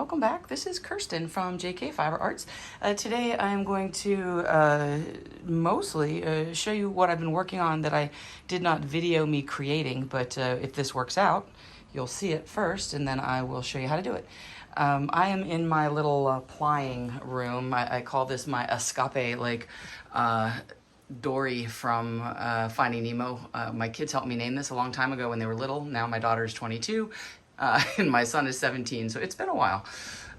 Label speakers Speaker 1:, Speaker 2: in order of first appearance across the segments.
Speaker 1: welcome back. This is Kirsten from JK Fiber Arts. Today I'm going to mostly show you what I've been working on that I did not video me creating, but if this works out, you'll see it first and then I will show you how to do it. I am in my little plying room. I call this my escape, like Dory from Finding Nemo. My kids helped me name this a long time ago when they were little. Now my daughter's 22 and my son is 17, so it's been a while.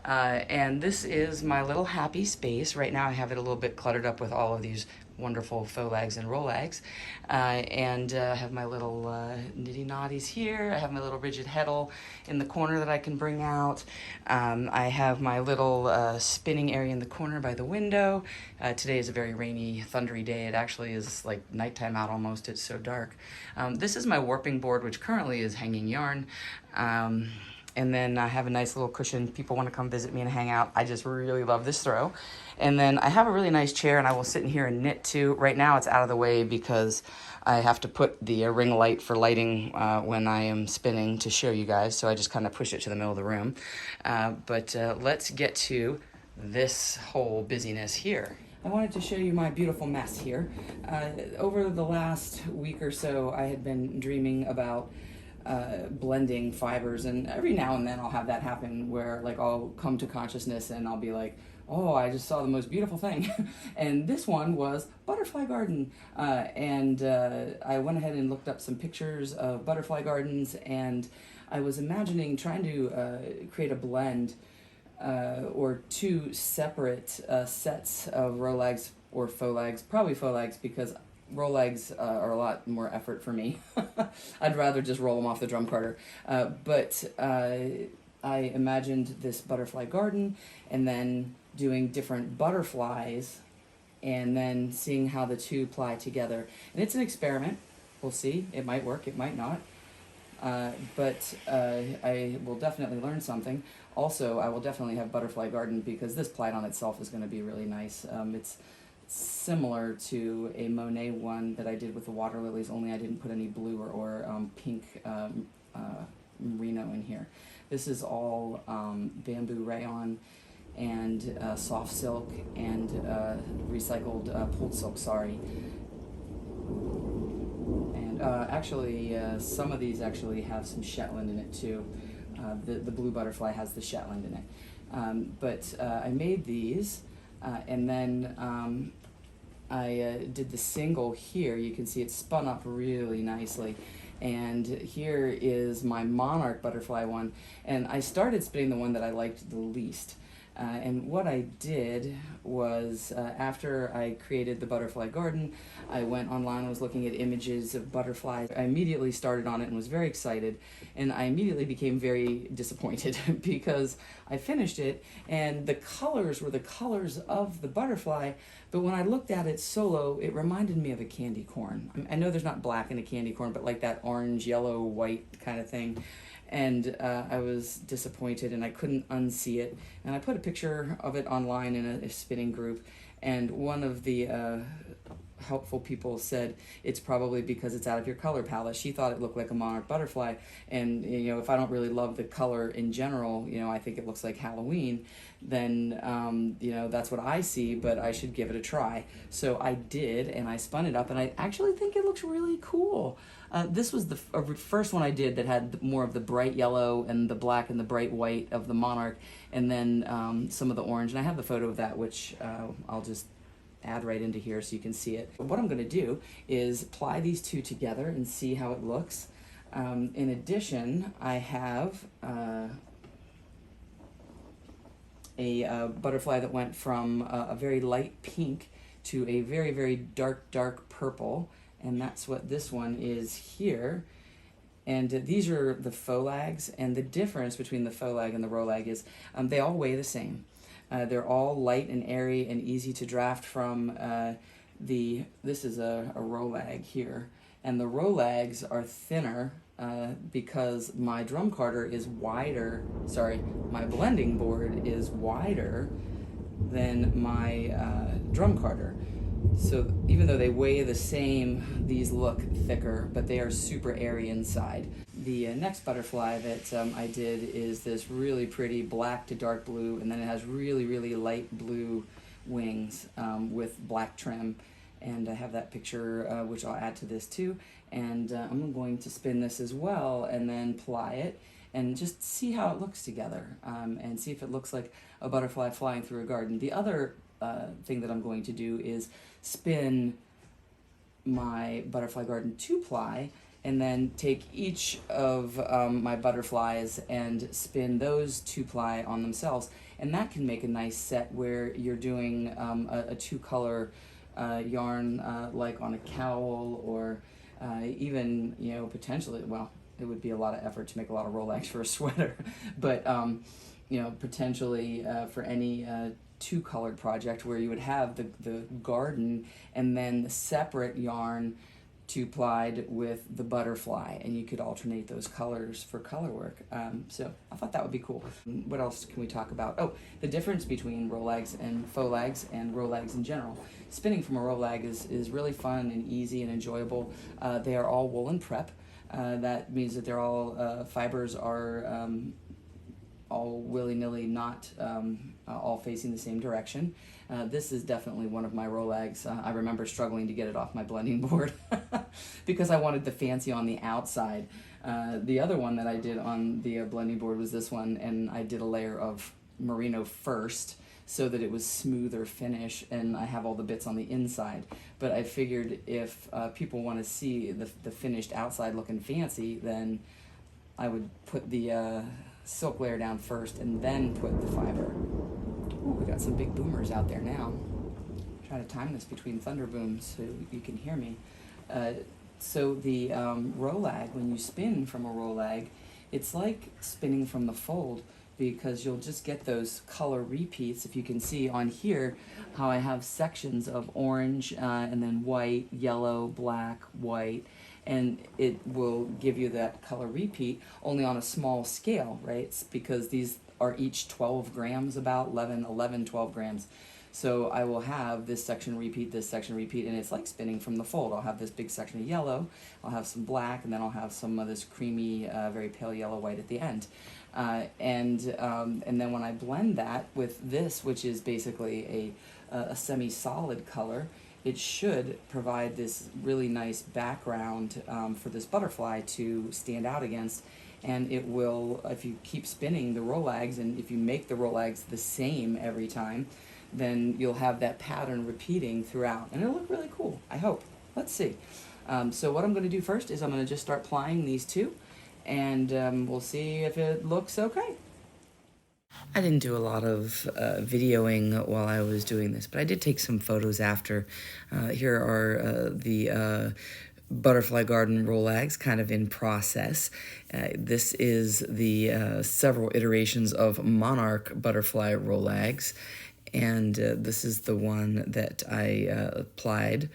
Speaker 1: And this is my little happy space. Right now I have it a little bit cluttered up with all of these wonderful Rolags and Rolags. And I have my little nitty-knotties here. I have my little rigid heddle in the corner that I can bring out. I have my little spinning area in the corner by the window. Today is a very rainy, thundery day. It actually is like nighttime out almost. It's so dark. This is my warping board, which currently is hanging yarn. And then I have a nice little cushion. People want to come visit me and hang out. I just really love this throw. And then I have a really nice chair and I will sit in here and knit too. Right now it's out of the way because I have to put the ring light for lighting when I am spinning to show you guys. So I just kind of push it to the middle of the room. But let's get to this whole busyness here. I wanted to show you my beautiful mess here. Over the last week or so, I had been dreaming about blending fibers, and every now and then I'll have that happen where like I'll come to consciousness and I'll be like, oh, I just saw the most beautiful thing. And this one was butterfly garden. I went ahead and looked up some pictures of butterfly gardens, and I was imagining trying to create a blend or two separate sets of Rolags or Folags, probably Folags, because Rolags are a lot more effort for me. I'd rather just roll them off the drum carter. But I imagined this butterfly garden and then doing different butterflies and then seeing how the two ply together. And it's an experiment. We'll see. It might work, it might not. But I will definitely learn something. Also, I will definitely have butterfly garden because this plied on itself is going to be really nice. It's similar to a Monet one that I did with the water lilies, only I didn't put any blue or pink merino in here. This is all bamboo rayon and soft silk and recycled pulled silk sari. And actually, some of these actually have some Shetland in it too. The blue butterfly has the Shetland in it. But I made these. And then I did the single here. You can see it spun up really nicely. And here is my monarch butterfly one. And I started spinning the one that I liked the least. And what I did was, after I created the butterfly garden, I went online, I was looking at images of butterflies. I immediately started on it and was very excited. And I immediately became very disappointed because I finished it and the colors were the colors of the butterfly, but when I looked at it solo, it reminded me of a candy corn. I know there's not black in a candy corn, but like that orange, yellow, white kind of thing. And I was disappointed and I couldn't unsee it. And I put a picture of it online in a spinning group, and one of the helpful people said it's probably because it's out of your color palette. She thought it looked like a monarch butterfly, and you know, if I don't really love the color in general, you know, I think it looks like Halloween, then you know, that's what I see, but I should give it a try. So I did, and I spun it up, and I actually think it looks really cool. This was the first one I did that had more of the bright yellow and the black and the bright white of the monarch, and then some of the orange. And I have the photo of that, which I'll just add right into here so you can see it. What I'm going to do is ply these two together and see how it looks. In addition, I have a butterfly that went from a very light pink to a very, very dark, dark purple. And that's what this one is here. And these are the Folags, and the difference between the Folag and the Rolag is they all weigh the same. They're all light and airy and easy to draft from. This is a Rolag here, and the Rolags are thinner because my drum carter is wider, sorry, my blending board is wider than my drum carter. So even though they weigh the same, these look thicker, but they are super airy inside. The next butterfly that I did is this really pretty black to dark blue, and then it has really, really light blue wings with black trim. And I have that picture, which I'll add to this too. And I'm going to spin this as well and then ply it and just see how it looks together, and see if it looks like a butterfly flying through a garden. The other thing that I'm going to do is spin my butterfly garden 2-ply and then take each of my butterflies and spin those 2-ply on themselves, and that can make a nice set where you're doing a 2-color yarn, like on a cowl, or even, you know, potentially, well, it would be a lot of effort to make a lot of Rolags for a sweater, but you know, potentially for any 2-colored project where you would have the garden and then the separate yarn 2-plied with the butterfly, and you could alternate those colors for color work. So I thought that would be cool. What else can we talk about? Oh, the difference between Rolags and faux lags and Rolags in general. Spinning from a Rolag is really fun and easy and enjoyable. They are all woolen prep. That means that they're all, fibers are all willy-nilly, not all facing the same direction. This is definitely one of my Rolags. I remember struggling to get it off my blending board because I wanted the fancy on the outside. The other one that I did on the blending board was this one, and I did a layer of merino first so that it was smoother finish, and I have all the bits on the inside. But I figured if people want to see the finished outside looking fancy, then I would put the silk layer down first and then put the fiber. Ooh, we got some big boomers out there now. Try to time this between thunder booms so you can hear me. So the Rolag, when you spin from a Rolag, it's like spinning from the fold, because you'll just get those color repeats. If you can see on here how I have sections of orange and then white, yellow, black, white, and it will give you that color repeat only on a small scale, right? It's because these are each 12 grams, about 11, 12 grams. So I will have this section repeat, and it's like spinning from the fold. I'll have this big section of yellow, I'll have some black, and then I'll have some of this creamy, very pale yellow white at the end. And then when I blend that with this, which is basically a semi-solid color, it should provide this really nice background for this butterfly to stand out against. And it will, if you keep spinning the Rolags, and if you make the Rolags the same every time, then you'll have that pattern repeating throughout, and it'll look really cool, I hope. Let's see. So what I'm going to do first is I'm going to just start plying these two, and we'll see if it looks okay. I didn't do a lot of videoing while I was doing this, but I did take some photos after. Here are the butterfly garden Rolags kind of in process. This is the several iterations of monarch butterfly Rolags, and this is the one that I applied.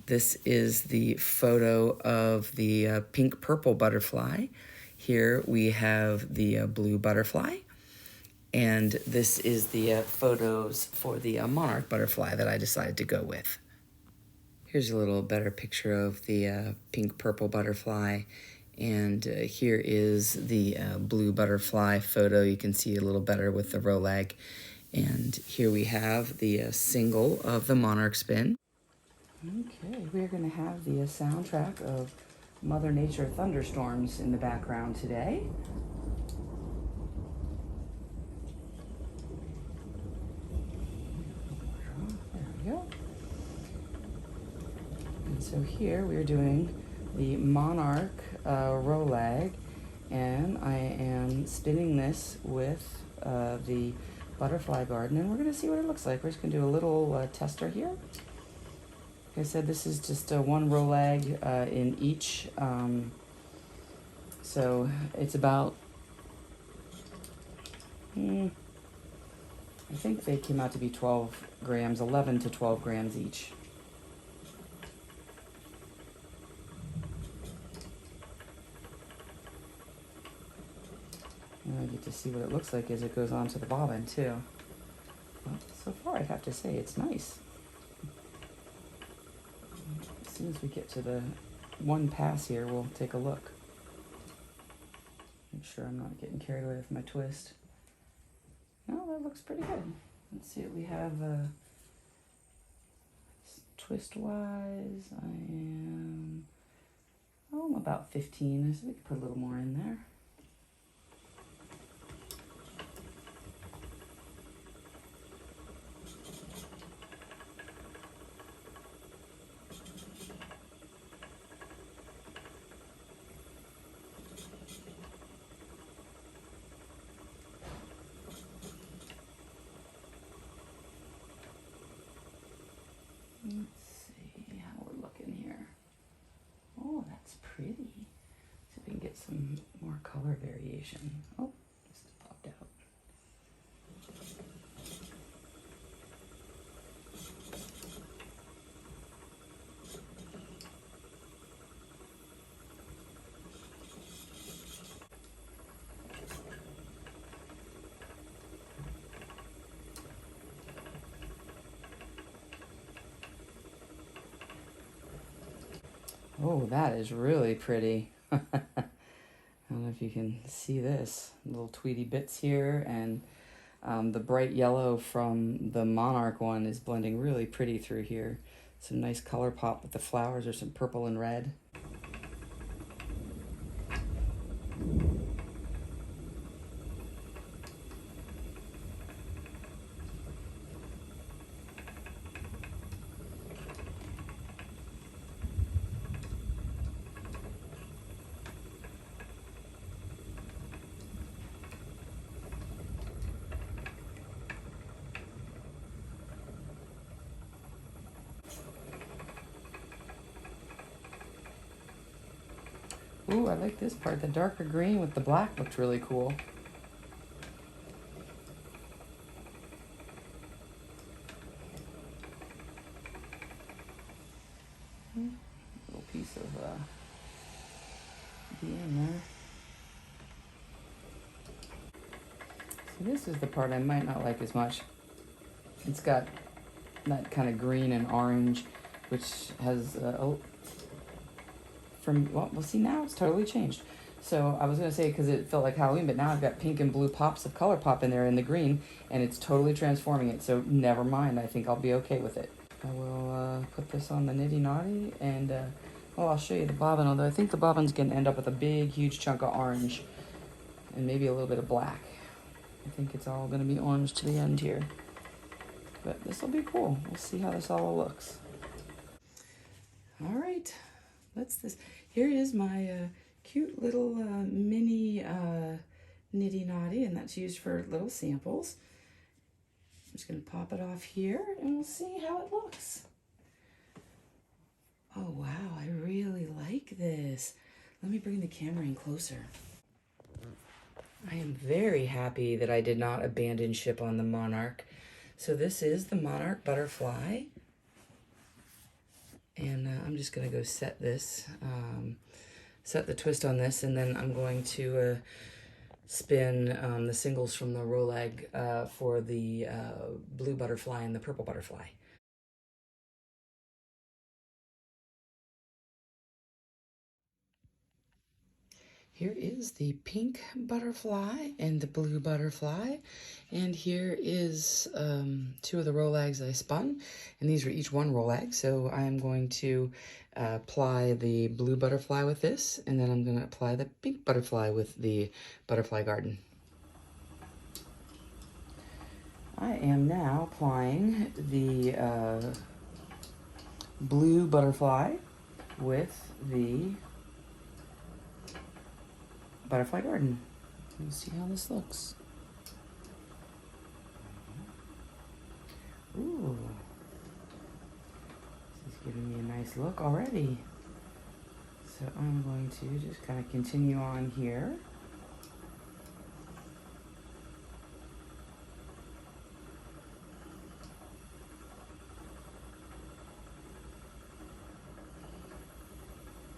Speaker 1: This is the photo of the pink purple butterfly. Here we have the blue butterfly, and this is the photos for the monarch butterfly that I decided to go with. Here's a little better picture of the pink purple butterfly, and here is the blue butterfly photo. You can see a little better with the Rolag. And here we have the single of the monarch spin. Okay, we're going to have the soundtrack of Mother Nature thunderstorms in the background today. There we go. And so here we're doing the monarch Rolag, and I am spinning this with the butterfly garden, and we're going to see what it looks like. We're just going to do a little tester here. Like I said, this is just one Rolag in each, so it's about, I think they came out to be 12 grams, 11 to 12 grams each. And I get to see what it looks like as it goes onto the bobbin too. Well, so far I have to say it's nice. soon as we get to the one pass here, we'll take a look. Make sure I'm not getting carried away with my twist. No, that looks pretty good. Let's see what we have twist-wise. I'm about 15, so we could put a little more in there. Let's see how we're looking here. Oh, that's pretty. See if we can get some more color variation. Oh, just popped out. Oh, that is really pretty. I don't know if you can see this. Little tweedy bits here, and the bright yellow from the Monarch one is blending really pretty through here. Some nice color pop with the flowers, or some purple and red. Ooh, I like this part. The darker green with the black looked really cool. Little piece of bee in there. See, this is the part I might not like as much. It's got that kind of green and orange, which has well, see, now it's totally changed. So I was going to say, because it felt like Halloween, but now I've got pink and blue pops of color pop in there in the green, and it's totally transforming it. So never mind. I think I'll be okay with it. I will put this on the Nitty Naughty, and well, I'll show you the bobbin, although I think the bobbin's going to end up with a big, huge chunk of orange and maybe a little bit of black. I think it's all going to be orange to the end here. But this will be cool. We'll see how this all looks. All right. Here is my cute little mini Nitty Naughty, and that's used for little samples. I'm just going to pop it off here, and we'll see how it looks. Oh, wow, I really like this. Let me bring the camera in closer. I am very happy that I did not abandon ship on the Monarch. So this is the Monarch Butterfly. And I'm just going to go set this, set the twist on this, and then I'm going to spin the singles from the Rolag for the blue butterfly and the purple butterfly. Here is the pink butterfly and the blue butterfly, and here is two of the Rolags I spun, and these are each one Rolag, so I'm going to apply the blue butterfly with this, and then I'm going to apply the pink butterfly with the Butterfly Garden. I am now applying the blue butterfly with the Butterfly Garden. Let's see how this looks. Ooh, this is giving me a nice look already. So I'm going to just kind of continue on here.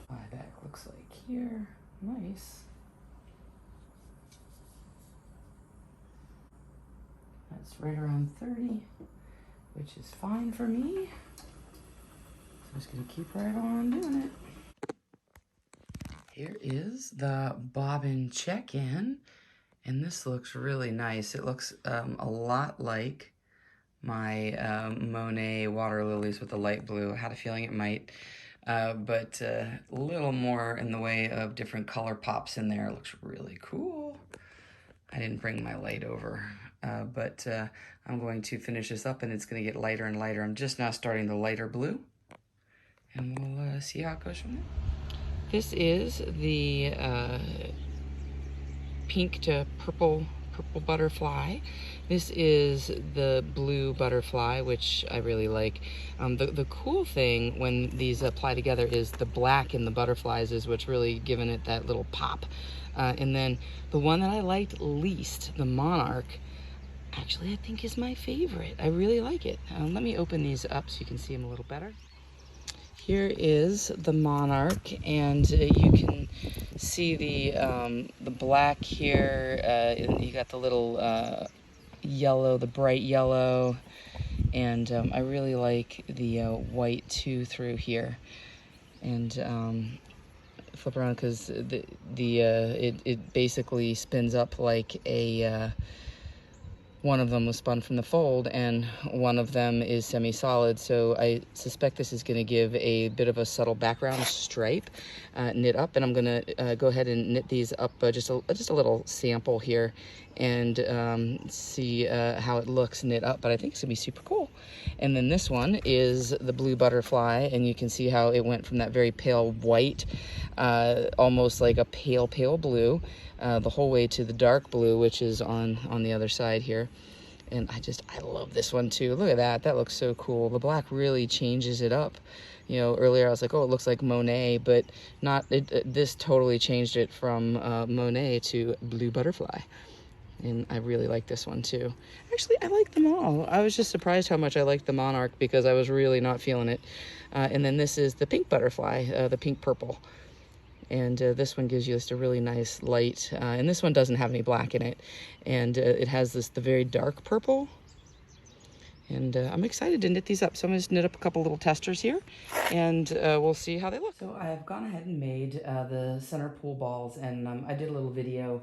Speaker 1: My back looks like here. Nice. That's right around 30, which is fine for me. I'm just gonna keep right on doing it. Here is the bobbin check-in, and this looks really nice. It looks a lot like my Monet water lilies with the light blue. I had a feeling it might, but a little more in the way of different color pops in there. It looks really cool. I didn't bring my light over, but I'm going to finish this up and it's going to get lighter and lighter. I'm just now starting the lighter blue, and we'll see how it goes from there. This is the pink to purple butterfly. This is the blue butterfly, which I really like. The cool thing when these apply together is the black in the butterflies is what's really giving it that little pop. And then the one that I liked least, the monarch, actually I think is my favorite. I really like it. Let me open these up so you can see them a little better. Here is the monarch, and you can see the black here. You got the little yellow, the bright yellow, and I really like the white too through here. And flip around because it basically spins up like a. One of them was spun from the fold, and one of them is semi-solid, so I suspect this is going to give a bit of a subtle background stripe knit up, and I'm going to go ahead and knit these up just a little sample here and see how it looks knit up, but I think it's going to be super cool. And then this one is the blue butterfly, and you can see how it went from that very pale white, almost like a pale blue, the whole way to the dark blue, which is on the other side here. And I love this one too. Look at that. That looks so cool. The black really changes it up. You know, earlier I was like, oh, it looks like Monet, but not. This totally changed it from Monet to blue butterfly. And I really like this one too. Actually, I like them all. I was just surprised how much I liked the monarch because I was really not feeling it. And then this is the pink butterfly, the pink purple. And this one gives you just a really nice light, and this one doesn't have any black in it, and it has the very dark purple, and I'm excited to knit these up. So I'm going to knit up a couple little testers here, and we'll see how they look. So I've gone ahead and made the center pool balls, and I did a little video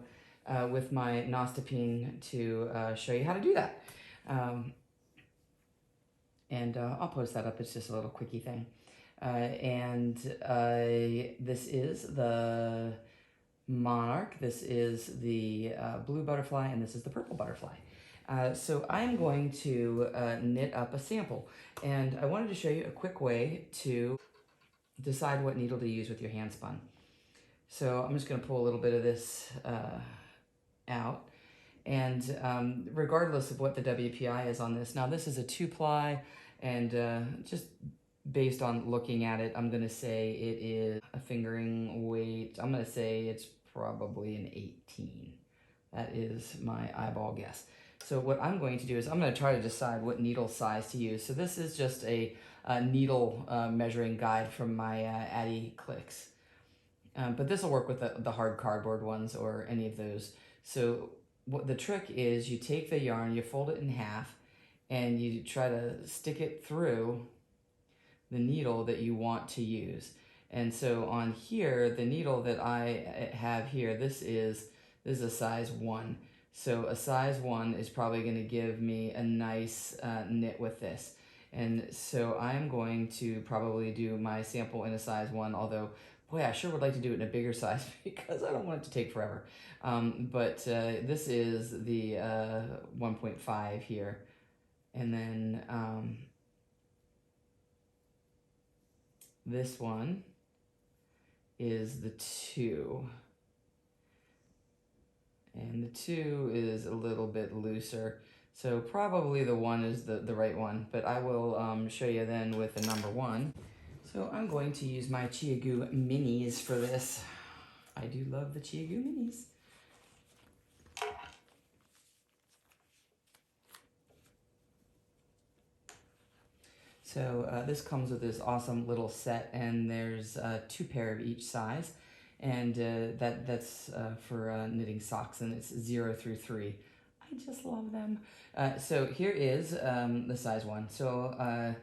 Speaker 1: with my Nostapine to show you how to do that, and I'll post that up. It's just a little quickie thing. And this is the monarch, this is the blue butterfly, and this is the purple butterfly. So I'm going to knit up a sample, and I wanted to show you a quick way to decide what needle to use with your hand spun. So I'm just going to pull a little bit of this out, and regardless of what the WPI is on this, now this is a 2-ply, and just based on looking at it, I'm going to say it is a fingering weight. I'm going to say it's probably an 18. That is my eyeball guess. So what I'm going to do is I'm going to try to decide what needle size to use. So this is just a needle measuring guide from my Addy Clicks. But this will work with the hard cardboard ones or any of those. So what the trick is, you take the yarn, you fold it in half, and you try to stick it through the needle that you want to use. And so on here, the needle that I have here, this is a size 1. So a size 1 is probably going to give me a nice knit with this. And so I'm going to probably do my sample in a size 1, although, boy, I sure would like to do it in a bigger size because I don't want it to take forever. But this is the 1.5 here. And then this one is the 2. And the 2 is a little bit looser. So probably the 1 is the right one, but I will show you then with the number 1. So I'm going to use my Chiagoo minis for this. I do love the Chiagoo minis. So this comes with this awesome little set, and there's 2 pair of each size, and that's for knitting socks, and it's 0 through 3. I just love them. So here is the size 1. So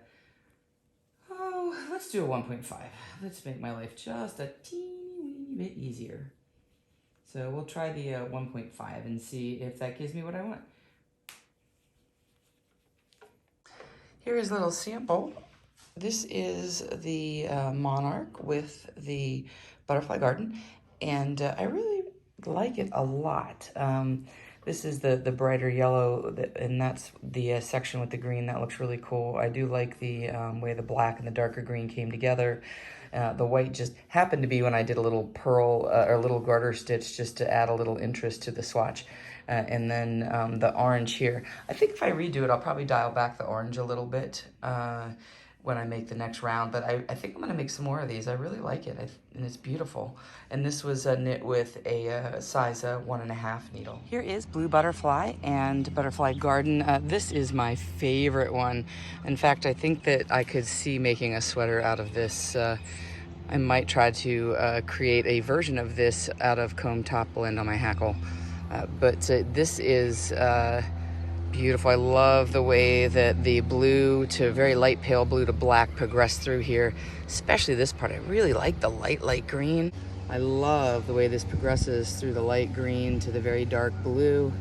Speaker 1: No, let's do a 1.5. Let's make my life just a teeny bit easier. So we'll try the 1.5 and see if that gives me what I want. Here is a little sample. This is the Monarch with the Butterfly Garden, and I really like it a lot. This is the brighter yellow, and that's the section with the green. That looks really cool. I do like the way the black and the darker green came together. The white just happened to be when I did a little pearl or little garter stitch just to add a little interest to the swatch. And then the orange here. I think if I redo it, I'll probably dial back the orange a little bit when I make the next round. But I think I'm going to make some more of these. I really like it, and it's beautiful. And this was knit with a size 1.5 needle. Here is Blue Butterfly and Butterfly Garden. This is my favorite one. In fact, I think that I could see making a sweater out of this. I might try to create a version of this out of comb top blend on my hackle. But this is beautiful. I love the way that the blue to very light pale blue to black progressed through here, especially this part. I really like the light green. I love the way this progresses through the light green to the very dark blue,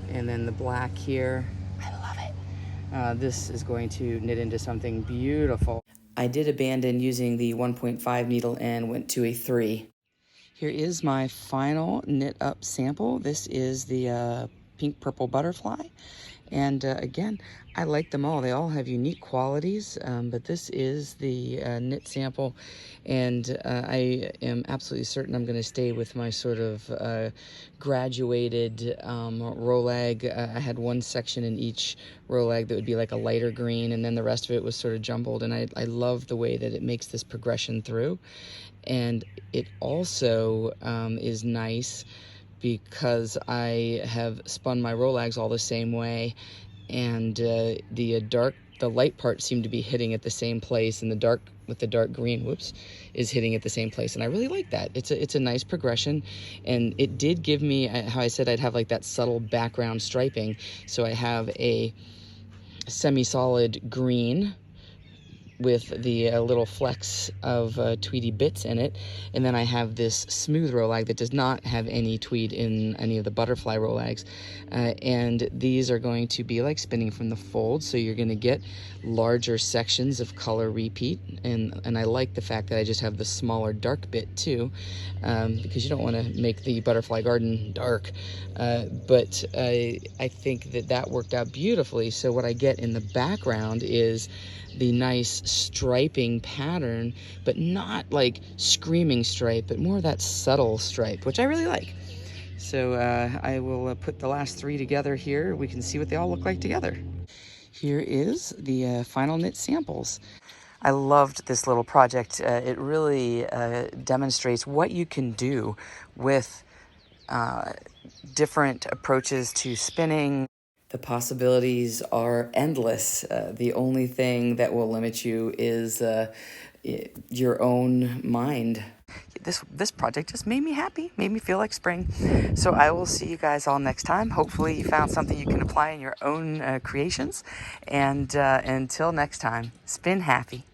Speaker 1: and then the black here. I love it. This is going to knit into something beautiful. I did abandon using the 1.5 needle and went to a 3. Here is my final knit up sample. This is the pink purple butterfly. And again, I like them all. They all have unique qualities, but this is the knit sample. And I am absolutely certain I'm going to stay with my sort of graduated Rolag. I had one section in each Rolag that would be like a lighter green, and then the rest of it was sort of jumbled. And I love the way that it makes this progression through. And it also is nice because I have spun my Rolags all the same way, and the light part seemed to be hitting at the same place, and the dark with the dark green, is hitting at the same place, and I really like that. It's a nice progression, and it did give me, how I said I'd have like that subtle background striping, so I have a semi-solid green with the little flecks of tweedy bits in it. And then I have this smooth Rolag that does not have any tweed in any of the butterfly Rolags. And these are going to be like spinning from the fold, so you're gonna get larger sections of color repeat. And I like the fact that I just have the smaller dark bit too, because you don't wanna make the butterfly garden dark. But I think that worked out beautifully. So what I get in the background is the nice striping pattern, but not like screaming stripe, but more that subtle stripe, which I really like. So I will put the last 3 together here. We can see what they all look like together. Here is the final knit samples. I loved this little project. It really demonstrates what you can do with different approaches to spinning. The possibilities are endless. The only thing that will limit you is your own mind. This project just made me happy, made me feel like spring. So I will see you guys all next time. Hopefully you found something you can apply in your own creations. And until next time, spin happy.